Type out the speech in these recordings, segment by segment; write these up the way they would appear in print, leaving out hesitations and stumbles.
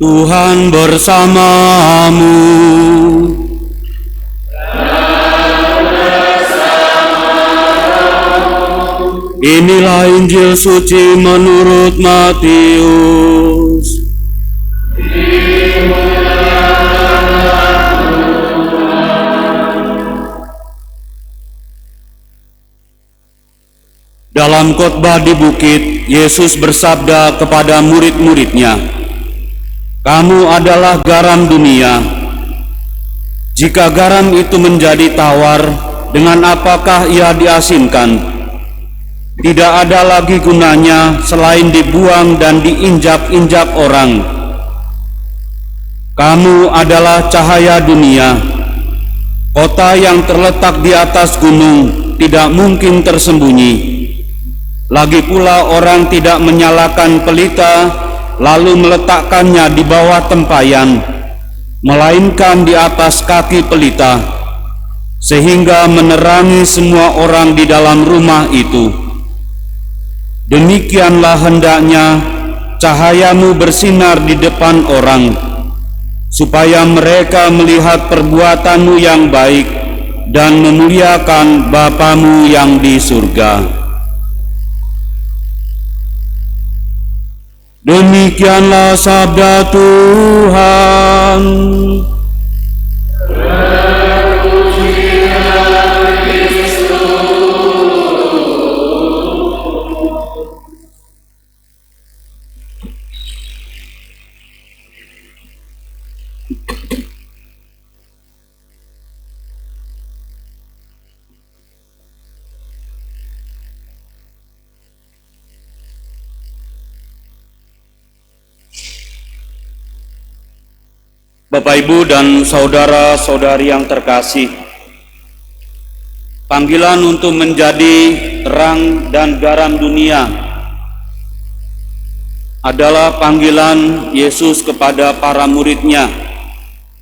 Tuhan bersamamu. Inilah Injil suci menurut Matius. Dalam khotbah di bukit, Yesus bersabda kepada murid-muridnya, "Kamu adalah garam dunia. Jika garam itu menjadi tawar, dengan apakah ia diasinkan? Tidak ada lagi gunanya selain dibuang dan diinjak-injak orang. Kamu adalah cahaya dunia. Kota yang terletak di atas gunung tidak mungkin tersembunyi. Lagi pula orang tidak menyalakan pelita lalu meletakkannya di bawah tempayan, melainkan di atas kaki pelita, sehingga menerangi semua orang di dalam rumah itu. Demikianlah hendaknya cahayamu bersinar di depan orang, supaya mereka melihat perbuatanmu yang baik dan memuliakan Bapamu yang di surga." Demikianlah sabda Tuhan. Bapak, Ibu, dan saudara-saudari yang terkasih, panggilan untuk menjadi terang dan garam dunia adalah panggilan Yesus kepada para muridnya,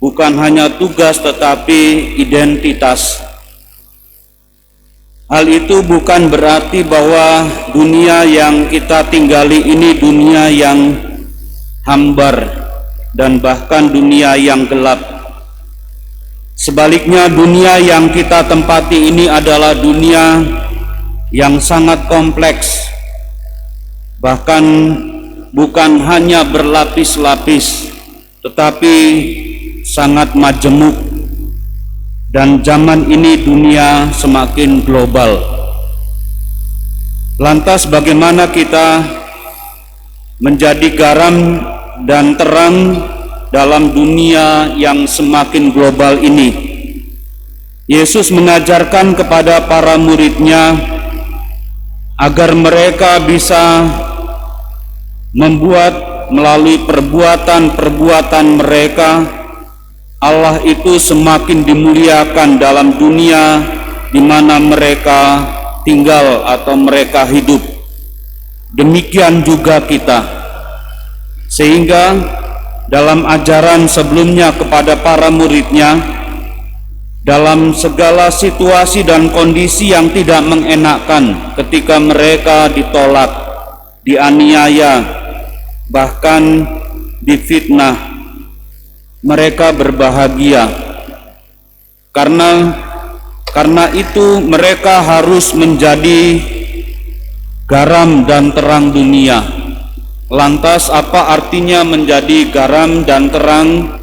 bukan hanya tugas tetapi identitas. Hal itu bukan berarti bahwa dunia yang kita tinggali ini dunia yang hambar dan bahkan dunia yang gelap. Sebaliknya, dunia yang kita tempati ini adalah dunia yang sangat kompleks, bahkan bukan hanya berlapis-lapis, tetapi sangat majemuk. Dan zaman ini dunia semakin global. Lantas bagaimana kita menjadi garam dan terang dalam dunia yang semakin global ini? Yesus mengajarkan kepada para muridnya agar mereka bisa membuat melalui perbuatan-perbuatan mereka Allah itu semakin dimuliakan dalam dunia di mana mereka tinggal atau mereka hidup. Demikian juga kita. Sehingga dalam ajaran sebelumnya kepada para muridnya, dalam segala situasi dan kondisi yang tidak mengenakkan, ketika mereka ditolak, dianiaya, bahkan difitnah, mereka berbahagia. Karena itu mereka harus menjadi garam dan terang dunia. Lantas apa artinya menjadi garam dan terang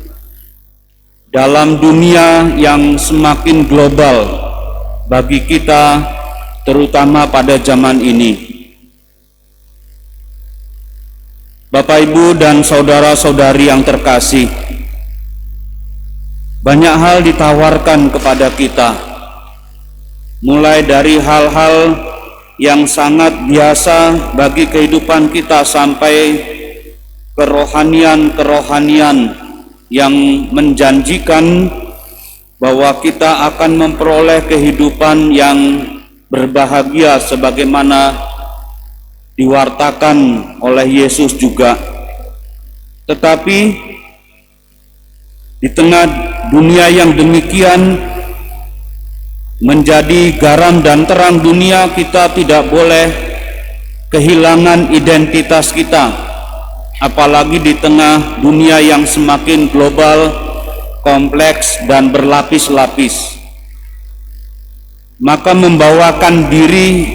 dalam dunia yang semakin global bagi kita, terutama pada zaman ini? Bapak, Ibu, dan saudara-saudari yang terkasih, banyak hal ditawarkan kepada kita, mulai dari hal-hal yang sangat biasa bagi kehidupan kita sampai kerohanian-kerohanian yang menjanjikan bahwa kita akan memperoleh kehidupan yang berbahagia sebagaimana diwartakan oleh Yesus juga. Tetapi di tengah dunia yang demikian, menjadi garam dan terang dunia, kita tidak boleh kehilangan identitas kita. apalagi di tengah dunia yang semakin global, kompleks, dan berlapis-lapis. Maka membawakan diri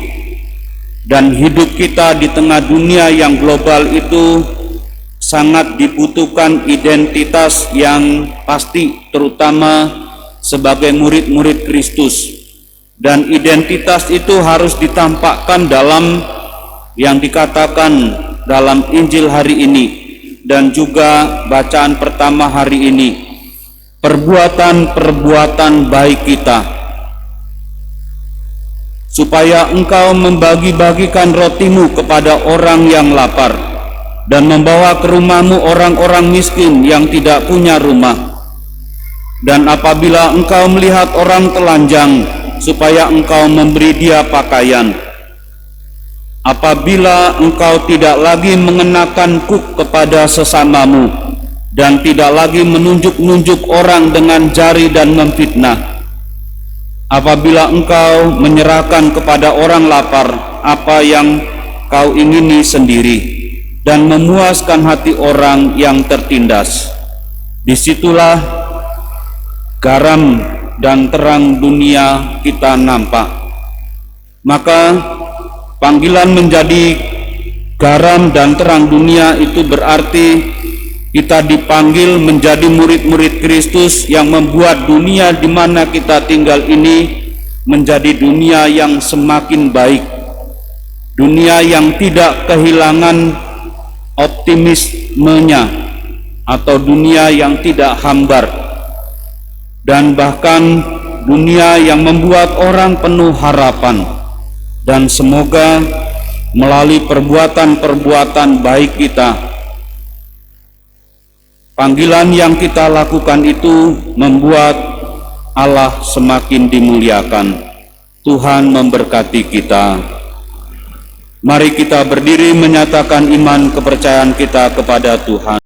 dan hidup kita di tengah dunia yang global itu sangat dibutuhkan identitas yang pasti, terutama sebagai murid-murid Kristus. Dan identitas itu harus ditampakkan dalam yang dikatakan dalam Injil hari ini dan juga bacaan pertama hari ini, perbuatan-perbuatan baik kita. Supaya engkau membagi-bagikan rotimu kepada orang yang lapar dan membawa ke rumahmu orang-orang miskin yang tidak punya rumah. Dan apabila engkau melihat orang telanjang, supaya engkau memberi dia pakaian. Apabila engkau tidak lagi mengenakan kuk kepada sesamamu dan tidak lagi menunjuk-nunjuk orang dengan jari dan memfitnah. Apabila engkau menyerahkan kepada orang lapar apa yang kau ingini sendiri dan memuaskan hati orang yang tertindas, disitulah garam dan terang dunia kita nampak. Maka panggilan menjadi garam dan terang dunia itu berarti kita dipanggil menjadi murid-murid Kristus yang membuat dunia di mana kita tinggal ini menjadi dunia yang semakin baik, dunia yang tidak kehilangan optimismenya atau dunia yang tidak hambar, dan bahkan dunia yang membuat orang penuh harapan. Dan semoga melalui perbuatan-perbuatan baik kita, panggilan yang kita lakukan itu membuat Allah semakin dimuliakan. Tuhan memberkati kita. Mari kita berdiri menyatakan iman kepercayaan kita kepada Tuhan.